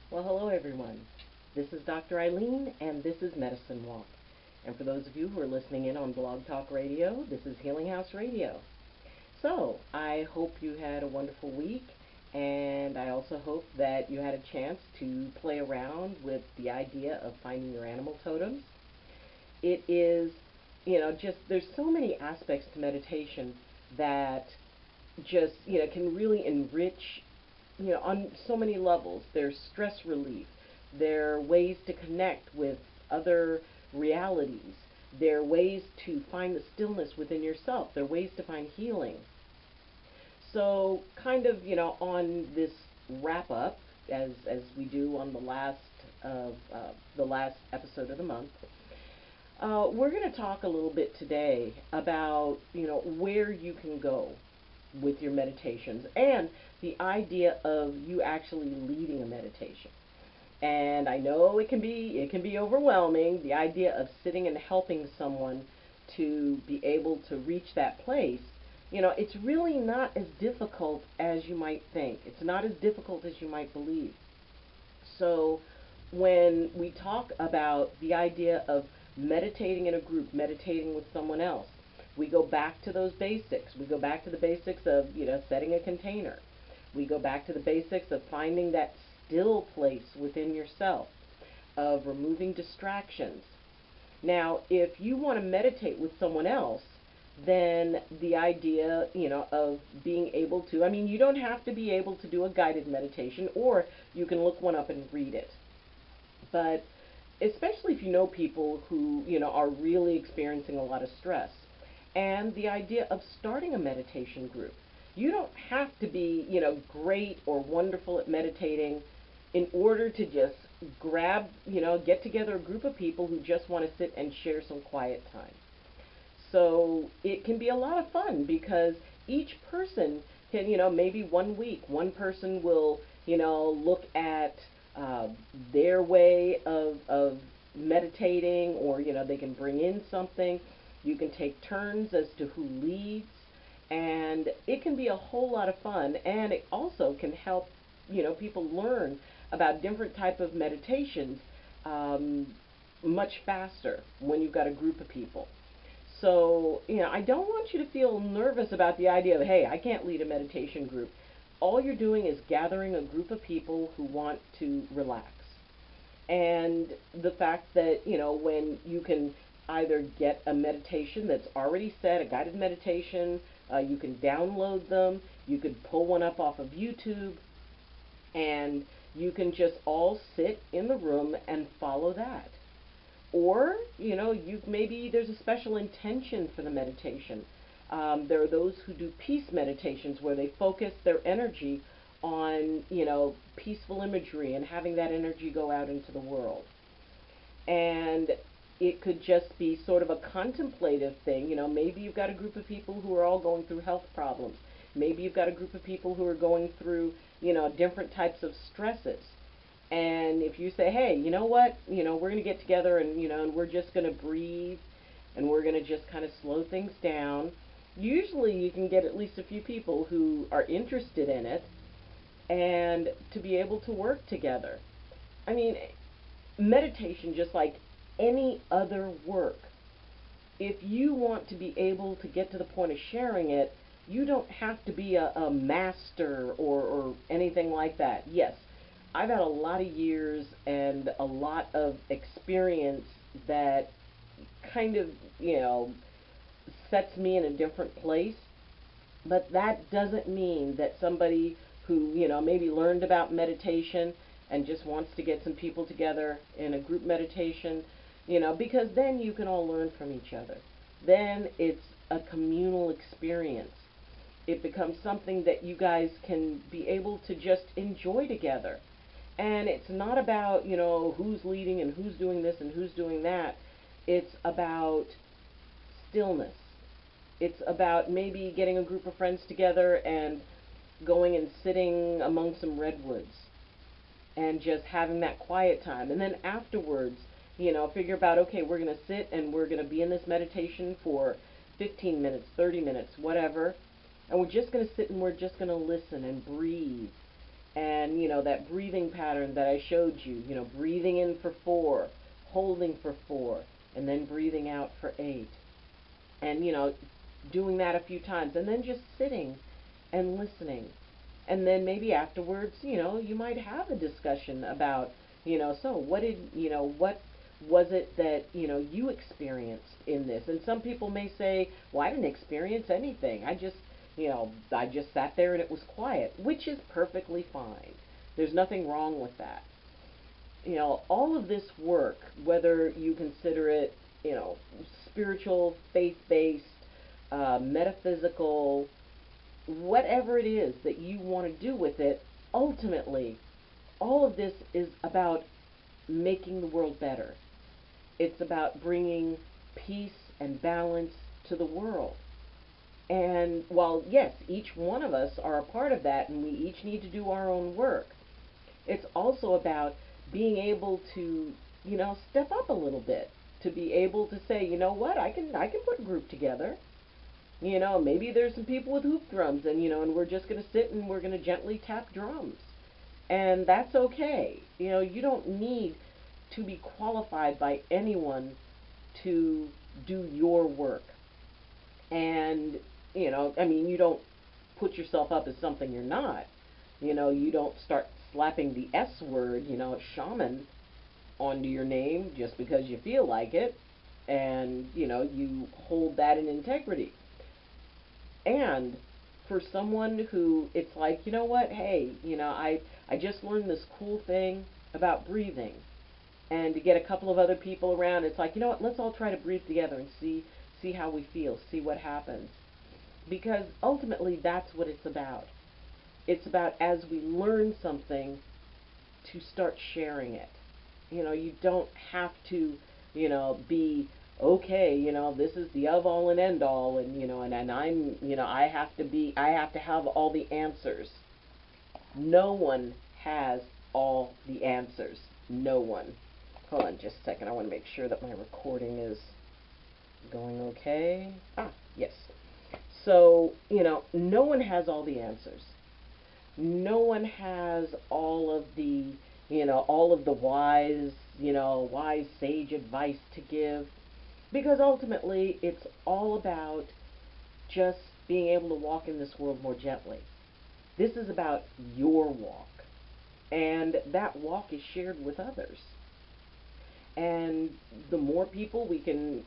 Well, hello everyone. This is Dr. Eileen, and this is Medicine Walk. And for those of you who are listening in on Blog Talk Radio, this is Healing House Radio. So, I hope you had a wonderful week, and I also hope that you had a chance to play around with the idea of finding your animal totems. It is, there's so many aspects to meditation that can really enrich, on so many levels. There's stress relief. There are ways to connect with other realities. There are ways to find the stillness within yourself. There are ways to find healing. So, kind of, on this wrap up, as we do on the last episode of the month, we're going to talk a little bit today about, where you can go with your meditations and the idea of you actually leading a meditation. And I know it can be overwhelming, the idea of sitting and helping someone to be able to reach that place. It's really not as difficult as you might think. It's not as difficult as you might believe. So when we talk about the idea of meditating in a group, meditating with someone else, we go back to those basics. We go back to the basics of, setting a container. We go back to the basics of finding that still place within yourself, of removing distractions. Now, if you want to meditate with someone else, then the idea, of being able to, you don't have to be able to do a guided meditation, or you can look one up and read it. But especially if you know people who, are really experiencing a lot of stress, and the idea of starting a meditation group. You don't have to be, great or wonderful at meditating in order to just get together a group of people who just want to sit and share some quiet time. So it can be a lot of fun because each person can, maybe one week, one person will, look at their way of meditating, or, they can bring in something. You can take turns as to who leads, and it can be a whole lot of fun, and it also can help, people learn about different type of meditations much faster when you've got a group of people. So, I don't want you to feel nervous about the idea of, hey, I can't lead a meditation group. All you're doing is gathering a group of people who want to relax. And the fact that, when you can either get a meditation that's already set, a guided meditation, you can download them, you could pull one up off of YouTube, and you can just all sit in the room and follow that. Or, maybe there's a special intention for the meditation. There are those who do peace meditations where they focus their energy on, peaceful imagery and having that energy go out into the world. And it could just be sort of a contemplative thing. Maybe you've got a group of people who are all going through health problems. Maybe you've got a group of people who are going through, different types of stresses. And if you say, hey, you know what, we're going to get together and, and we're just going to breathe and we're going to just kind of slow things down, usually you can get at least a few people who are interested in it and to be able to work together. I mean, meditation, just like any other work, if you want to be able to get to the point of sharing it, you don't have to be a master or anything like that. Yes, I've had a lot of years and a lot of experience that kind of, sets me in a different place. But that doesn't mean that somebody who, maybe learned about meditation and just wants to get some people together in a group meditation, because then you can all learn from each other. Then it's a communal experience. It becomes something that you guys can be able to just enjoy together. And it's not about, who's leading and who's doing this and who's doing that. It's about stillness. It's about maybe getting a group of friends together and going and sitting among some redwoods and just having that quiet time. And then afterwards, figure about, okay, we're going to sit and we're going to be in this meditation for 15 minutes, 30 minutes, whatever. And we're just going to sit and we're just going to listen and breathe And, that breathing pattern that I showed you, breathing in for 4, holding for 4, and then breathing out for 8. And, doing that a few times, and then just sitting and listening. And then maybe afterwards, you might have a discussion about, so what was it that, you experienced in this? And some people may say, well, I didn't experience anything. I just sat there and it was quiet, which is perfectly fine. There's nothing wrong with that. All of this work, whether you consider it, spiritual, faith-based, metaphysical, whatever it is that you want to do with it, ultimately, all of this is about making the world better. It's about bringing peace and balance to the world. And while, yes, each one of us are a part of that, and we each need to do our own work, it's also about being able to, step up a little bit, to be able to say, you know what, I can put a group together. Maybe there's some people with hoop drums, and, and we're just going to sit and we're going to gently tap drums. And that's okay. You don't need to be qualified by anyone to do your work. And, you don't put yourself up as something you're not. You don't start slapping the S word, shaman, onto your name just because you feel like it. And, you hold that in integrity. And for someone who it's like, you know what, hey, I just learned this cool thing about breathing. And to get a couple of other people around, it's like, you know what, let's all try to breathe together and see how we feel, see what happens. Because ultimately that's what it's about. It's about, as we learn something, to start sharing it. You don't have to, be okay, this is the of all and end all, and and I'm, I have to have all the answers. No one has all the answers. No one. Hold on just a second. I want to make sure that my recording is going okay. Yes. So, no one has all the answers. No one has all of the, wise, wise sage advice to give. Because ultimately, it's all about just being able to walk in this world more gently. This is about your walk. And that walk is shared with others. And the more people we can,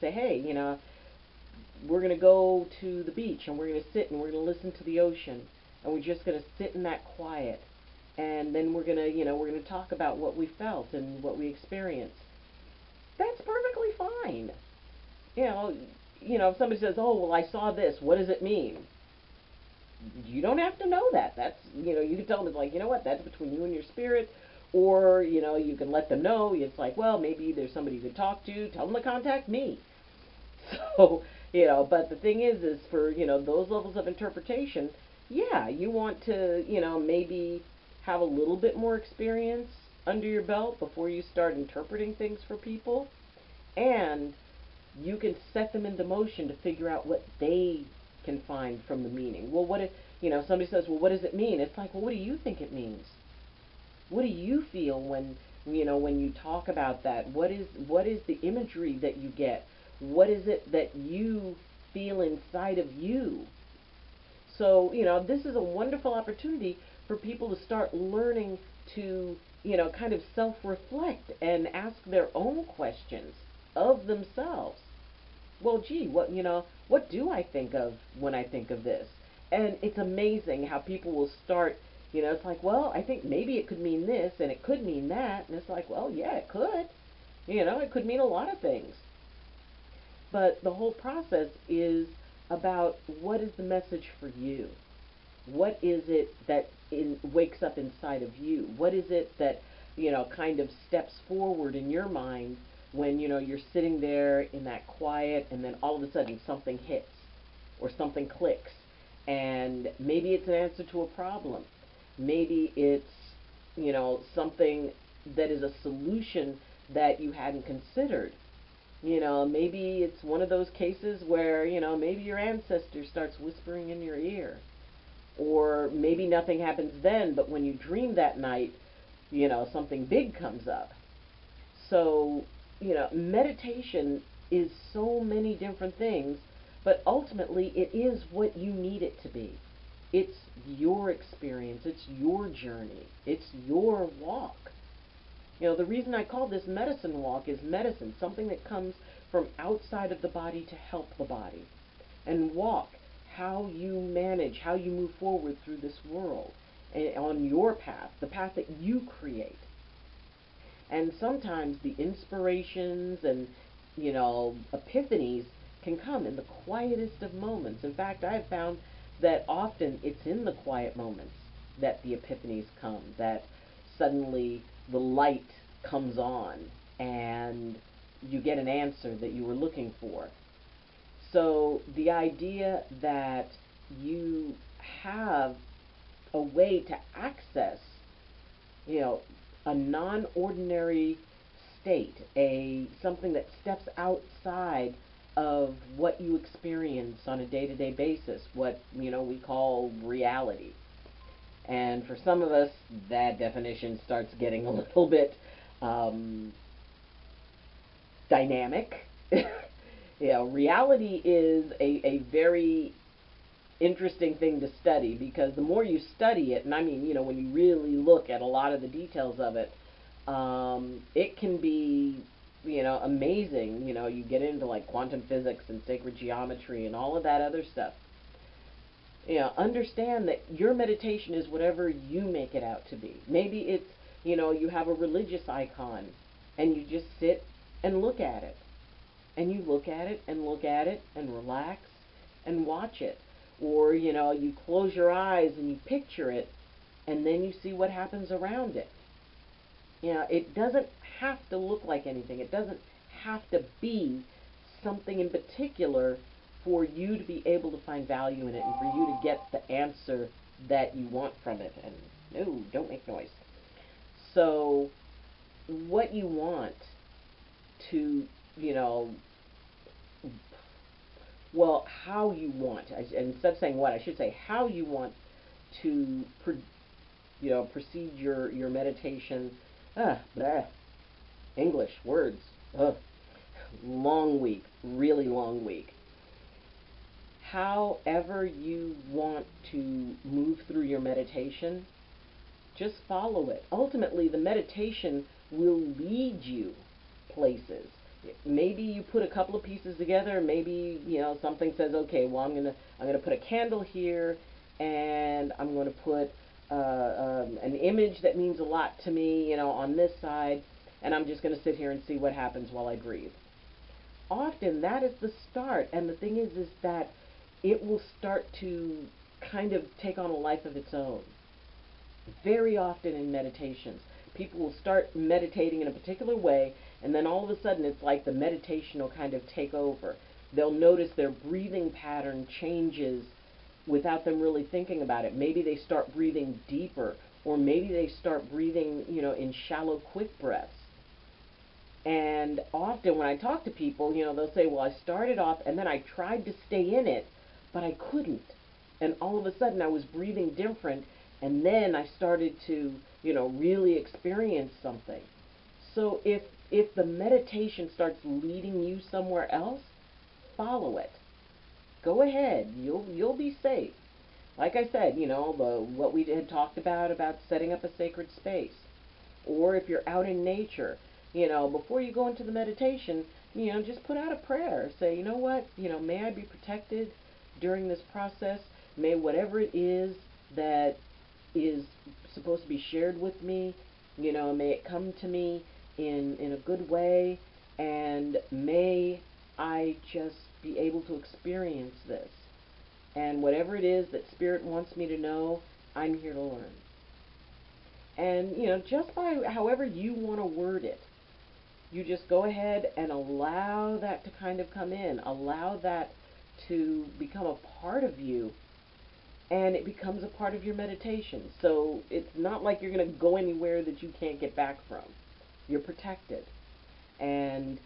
say, hey, we're going to go to the beach and we're going to sit and we're going to listen to the ocean. And we're just going to sit in that quiet. And then we're going to, we're going to talk about what we felt and what we experienced. That's perfectly fine. If somebody says, oh, well, I saw this, what does it mean? You don't have to know that. That's, you can tell them, it's like, you know what, that's between you and your spirit. Or, you can let them know. It's like, well, maybe there's somebody you could talk to. Tell them to contact me. So, but the thing is for, those levels of interpretation, yeah, you want to, maybe have a little bit more experience under your belt before you start interpreting things for people. And you can set them into motion to figure out what they can find from the meaning. Well, what if, somebody says, well, what does it mean? It's like, well, what do you think it means? What do you feel when you talk about that? What is the imagery that you get? What is it that you feel inside of you? So, this is a wonderful opportunity for people to start learning to, kind of self-reflect and ask their own questions of themselves. Well, gee, what do I think of when I think of this? And it's amazing how people will start, it's like, well, I think maybe it could mean this and it could mean that. And it's like, well, yeah, it could. It could mean a lot of things. But the whole process is about what is the message for you? What is it that wakes up inside of you? What is it that, kind of steps forward in your mind when, you're sitting there in that quiet and then all of a sudden something hits or something clicks? And maybe it's an answer to a problem. Maybe it's, something that is a solution that you hadn't considered. Maybe it's one of those cases where, maybe your ancestor starts whispering in your ear. Or maybe nothing happens then, but when you dream that night, something big comes up. So, meditation is so many different things, but ultimately it is what you need it to be. It's your experience, it's your journey, it's your walk. The reason I call this medicine walk is medicine, something that comes from outside of the body to help the body. And walk, how you manage, how you move forward through this world, and on your path, the path that you create. And sometimes the inspirations and, epiphanies can come in the quietest of moments. In fact, I've found that often it's in the quiet moments that the epiphanies come, that suddenly the light comes on and you get an answer that you were looking for. So the idea that you have a way to access, a non-ordinary state, something that steps outside of what you experience on a day-to-day basis, what we call reality. And for some of us, that definition starts getting a little bit dynamic. Reality is a very interesting thing to study, because the more you study it, and I mean, when you really look at a lot of the details of it, it can be, amazing. You get into like quantum physics and sacred geometry and all of that other stuff. Understand that your meditation is whatever you make it out to be. Maybe it's, you have a religious icon and you just sit and look at it. And you look at it and look at it and relax and watch it. Or, you close your eyes and you picture it and then you see what happens around it. It doesn't have to look like anything. It doesn't have to be something in particular for you to be able to find value in it and for you to get the answer that you want from it. And no, don't make noise. So what you want to, how you want, instead of saying what, I should say how you want to, proceed your meditation. English words. Long week, really long week. However you want to move through your meditation, just follow it. Ultimately, the meditation will lead you places. Maybe you put a couple of pieces together. Maybe something says, okay, well I'm gonna put a candle here, and I'm going to put an image that means a lot to me, on this side, and I'm just going to sit here and see what happens while I breathe. Often that is the start, and the thing is that it will start to kind of take on a life of its own. Very often in meditations, people will start meditating in a particular way, and then all of a sudden it's like the meditation will kind of take over. They'll notice their breathing pattern changes without them really thinking about it. Maybe they start breathing deeper, or maybe they start breathing, in shallow, quick breaths. And often when I talk to people, they'll say, well, I started off and then I tried to stay in it, but I couldn't. And all of a sudden I was breathing different, and then I started to, really experience something. So if the meditation starts leading you somewhere else, follow it. Go ahead. You'll be safe. Like I said, what we had talked about setting up a sacred space. Or if you're out in nature, before you go into the meditation, just put out a prayer. Say, you know what, may I be protected during this process. May whatever it is that is supposed to be shared with me, may it come to me in a good way, and may I just be able to experience this. And whatever it is that Spirit wants me to know, I'm here to learn. And, just by however you want to word it, you just go ahead and allow that to kind of come in. Allow that to become a part of you, and it becomes a part of your meditation. So it's not like you're going to go anywhere that you can't get back from. You're protected. And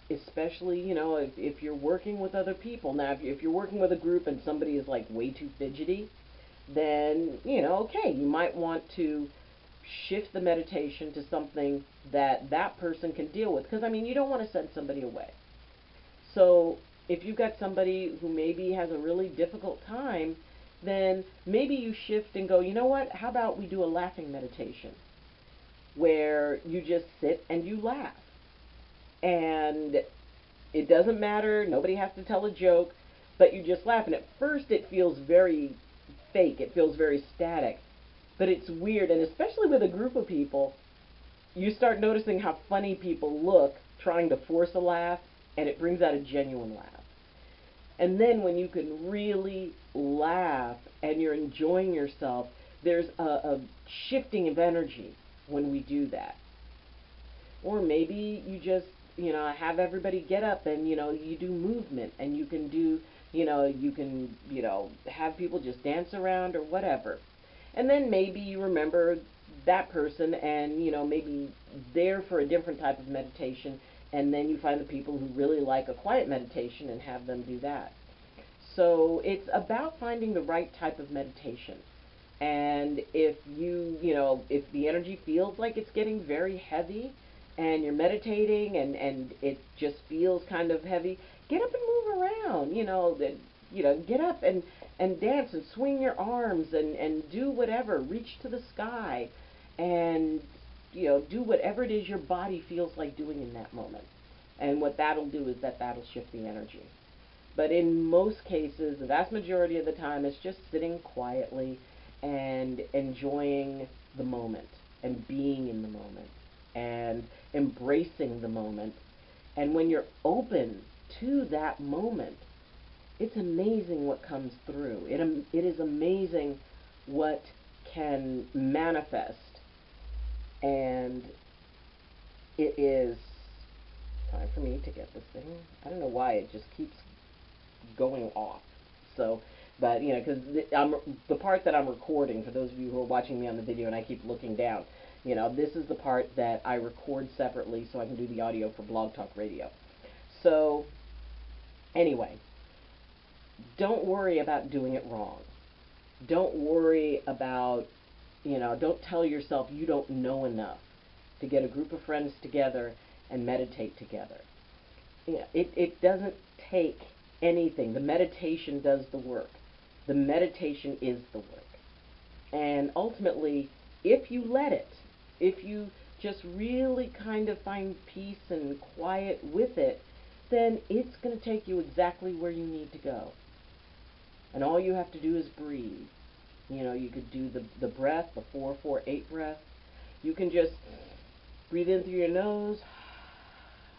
especially, if you're working with other people. Now, if you're working with a group and somebody is like way too fidgety, then, okay, you might want to shift the meditation to something that that person can deal with. Because, I mean, you don't want to send somebody away. So if you've got somebody who maybe has a really difficult time, then maybe you shift and go, you know what, how about we do a laughing meditation where you just sit and you laugh. And it doesn't matter, nobody has to tell a joke, but you just laugh. And at first it feels very fake, it feels very static, but it's weird. And especially with a group of people, you start noticing how funny people look trying to force a laugh, and it brings out a genuine laugh. And then when you can really laugh and you're enjoying yourself, there's a shifting of energy when we do that. Or maybe you just, have everybody get up and, you do movement, and you can do, have people just dance around or whatever. And then maybe you remember that person and, maybe they're for a different type of meditation, and then you find the people who really like a quiet meditation and have them do that. So it's about finding the right type of meditation. And if if the energy feels like it's getting very heavy and you're meditating and it just feels kind of heavy, get up and move around, get up and dance and swing your arms and do whatever, reach to the sky and, do whatever it is your body feels like doing in that moment. And what that'll do is that'll shift the energy. But in most cases, the vast majority of the time, it's just sitting quietly and enjoying the moment and being in the moment and embracing the moment. And when you're open to that moment, it's amazing what comes through. It is amazing what can manifest. And it is time for me to get this thing. I don't know why it just keeps going off. So, but because the part that I'm recording, for those of you who are watching me on the video and I keep looking down, this is the part that I record separately so I can do the audio for Blog Talk Radio. So, anyway, don't worry about doing it wrong. Don't worry about, don't tell yourself you don't know enough to get a group of friends together and meditate together. It doesn't take anything. The meditation does the work. The meditation is the work. And ultimately, if you let it, if you just really kind of find peace and quiet with it, then it's going to take you exactly where you need to go. And all you have to do is breathe. You could do the breath, the 4-4-8 breath. You can just breathe in through your nose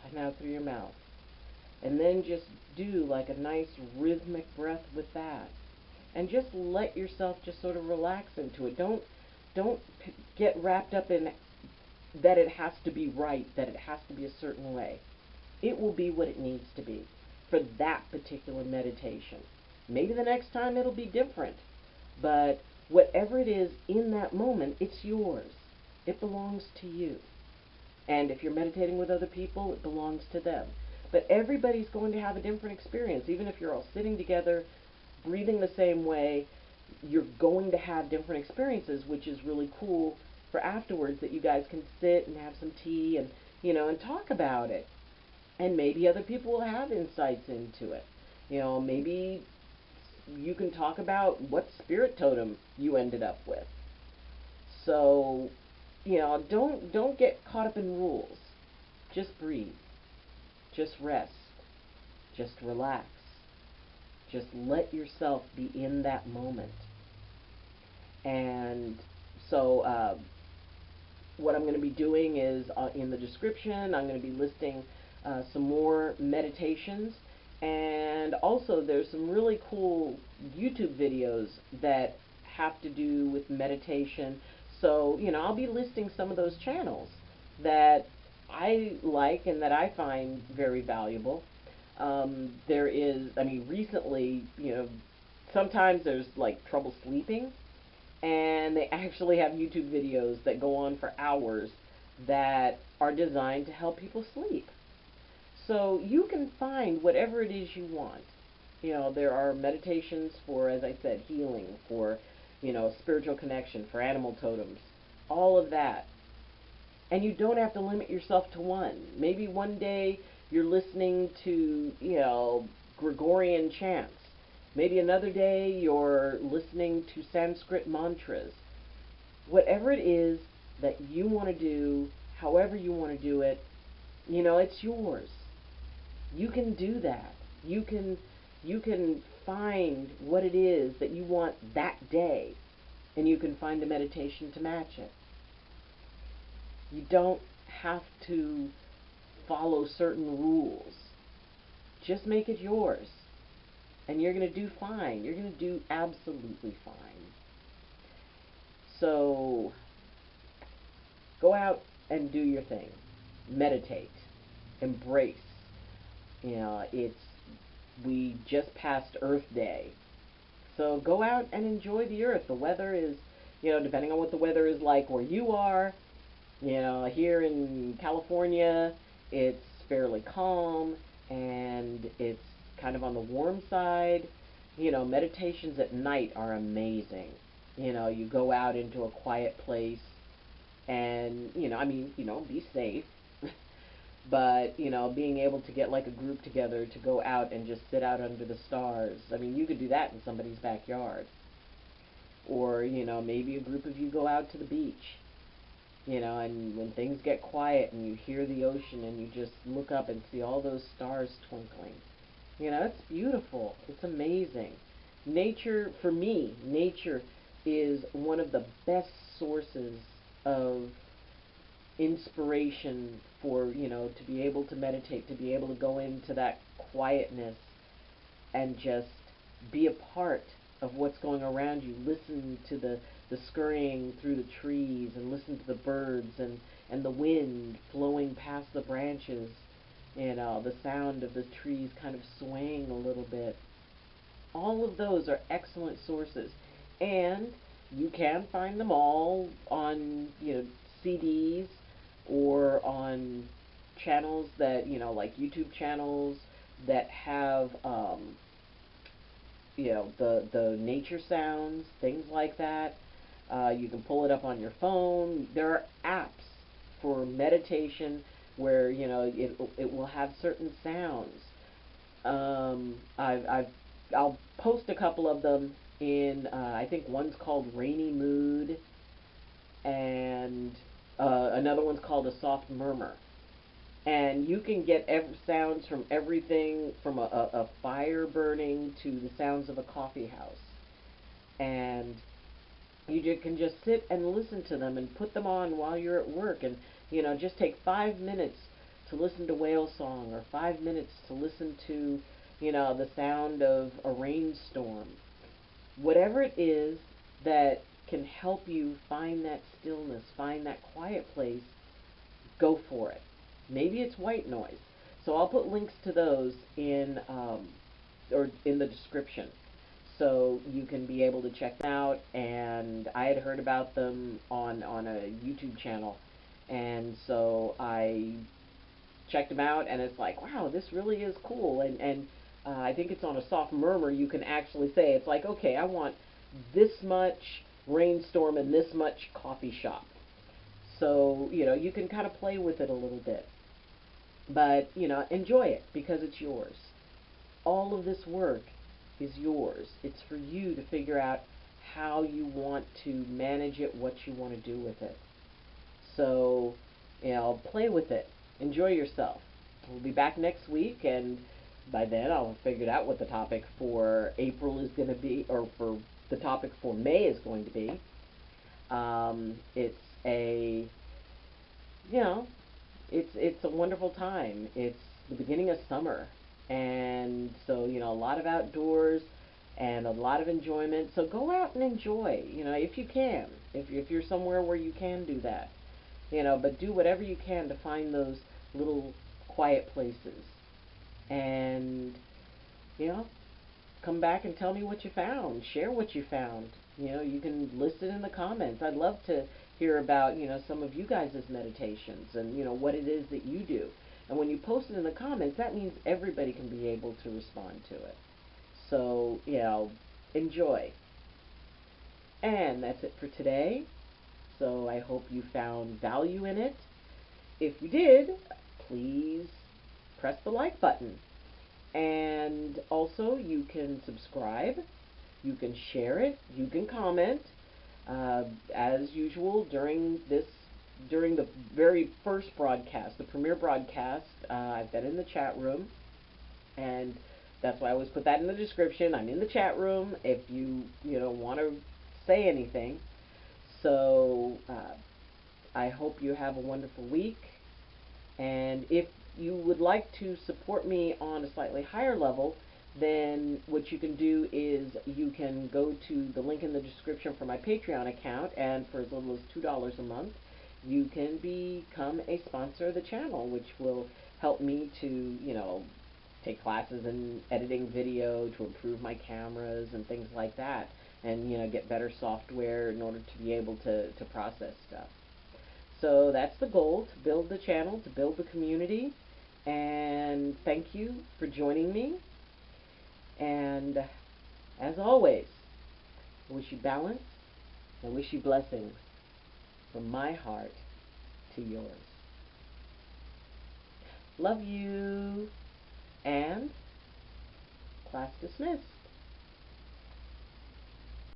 and out through your mouth. And then just do like a nice rhythmic breath with that. And just let yourself just sort of relax into it. Don't get wrapped up in that it has to be right, that it has to be a certain way. It will be what it needs to be for that particular meditation. Maybe the next time it'll be different. But whatever it is in that moment, it's yours. It belongs to you. And if you're meditating with other people, it belongs to them. But everybody's going to have a different experience. Even if you're all sitting together, breathing the same way, you're going to have different experiences, which is really cool for afterwards, that you guys can sit and have some tea and, and talk about it. And maybe other people will have insights into it. Maybe you can talk about what spirit totem you ended up with. So, don't get caught up in rules. Just breathe. Just rest. Just relax. Just let yourself be in that moment. And so what I'm going to be doing is in the description, I'm going to be listing some more meditations. And also there's some really cool YouTube videos that have to do with meditation. So, I'll be listing some of those channels that I like and that I find very valuable. There is, recently, sometimes there's like trouble sleeping, and they actually have YouTube videos that go on for hours that are designed to help people sleep. So you can find whatever it is you want. There are meditations for, as I said, healing, for, spiritual connection, for animal totems, all of that. And you don't have to limit yourself to one. Maybe one day you're listening to, Gregorian chants. Maybe another day you're listening to Sanskrit mantras. Whatever it is that you want to do, however you want to do it, it's yours. You can do that. You can find what it is that you want that day, and you can find a meditation to match it. You don't have to follow certain rules. Just make it yours. And you're going to do fine. You're going to do absolutely fine. So, go out and do your thing. Meditate. Embrace. We just passed Earth Day. So go out and enjoy the earth. The weather is, depending on what the weather is like where you are, here in California, it's fairly calm and it's kind of on the warm side. Meditations at night are amazing. You go out into a quiet place and, be safe. But, being able to get like a group together to go out and just sit out under the stars. I mean, you could do that in somebody's backyard. Or, maybe a group of you go out to the beach. And when things get quiet and you hear the ocean and you just look up and see all those stars twinkling. It's beautiful. It's amazing. Nature, for me, nature is one of the best sources of inspiration for, to be able to meditate, to be able to go into that quietness and just be a part of what's going around you. Listen to the scurrying through the trees and listen to the birds and the wind flowing past the branches, the sound of the trees kind of swaying a little bit. All of those are excellent sources. And you can find them all on, CDs or on channels that, like YouTube channels that have, the nature sounds, things like that. You can pull it up on your phone. There are apps for meditation where, it will have certain sounds. I'll post a couple of them in, I think one's called Rainy Mood, and another one's called A Soft Murmur. And you can get sounds from everything from a fire burning to the sounds of a coffee house. And you can just sit and listen to them and put them on while you're at work. And, just take 5 minutes to listen to whale song, or 5 minutes to listen to, the sound of a rainstorm. Whatever it is that can help you find that stillness, find that quiet place, go for it. Maybe it's white noise. So I'll put links to those in the description, so you can be able to check them out. And I had heard about them on a YouTube channel, and so I checked them out, and it's like, wow, this really is cool. And I think it's on A Soft Murmur. You can actually say, it's like, okay, I want this much rainstorm and this much coffee shop. So, you can kind of play with it a little bit. But, enjoy it because it's yours. All of this work is yours. It's for you to figure out how you want to manage it, what you want to do with it. So, play with it. Enjoy yourself. We'll be back next week, and by then I'll have figured out what the topic for April is going to be, or for the topic for May is going to be. It's a, it's a wonderful time. It's the beginning of summer, and so, a lot of outdoors and a lot of enjoyment. So go out and enjoy, if you can, if you're somewhere where you can do that, but do whatever you can to find those little quiet places. And, come back and tell me what you found. Share what you found. You can list it in the comments. I'd love to hear about, some of you guys' meditations and, what it is that you do. And when you post it in the comments, that means everybody can be able to respond to it. So, enjoy. And that's it for today. So I hope you found value in it. If you did, please press the like button. And also, you can subscribe, you can share it, you can comment. As usual, during the very first broadcast, the premiere broadcast, I've been in the chat room, and that's why I always put that in the description. I'm in the chat room if you want to say anything. So I hope you have a wonderful week. And if you would like to support me on a slightly higher level, then what you can do is you can go to the link in the description for my Patreon account, and for as little as $2 a month, you can become a sponsor of the channel, which will help me to, take classes in editing video, to improve my cameras and things like that, and, get better software in order to be able to process stuff. So that's the goal, to build the channel, to build the community. And thank you for joining me. And as always, I wish you balance. I wish you blessings from my heart to yours. Love you. And class dismissed.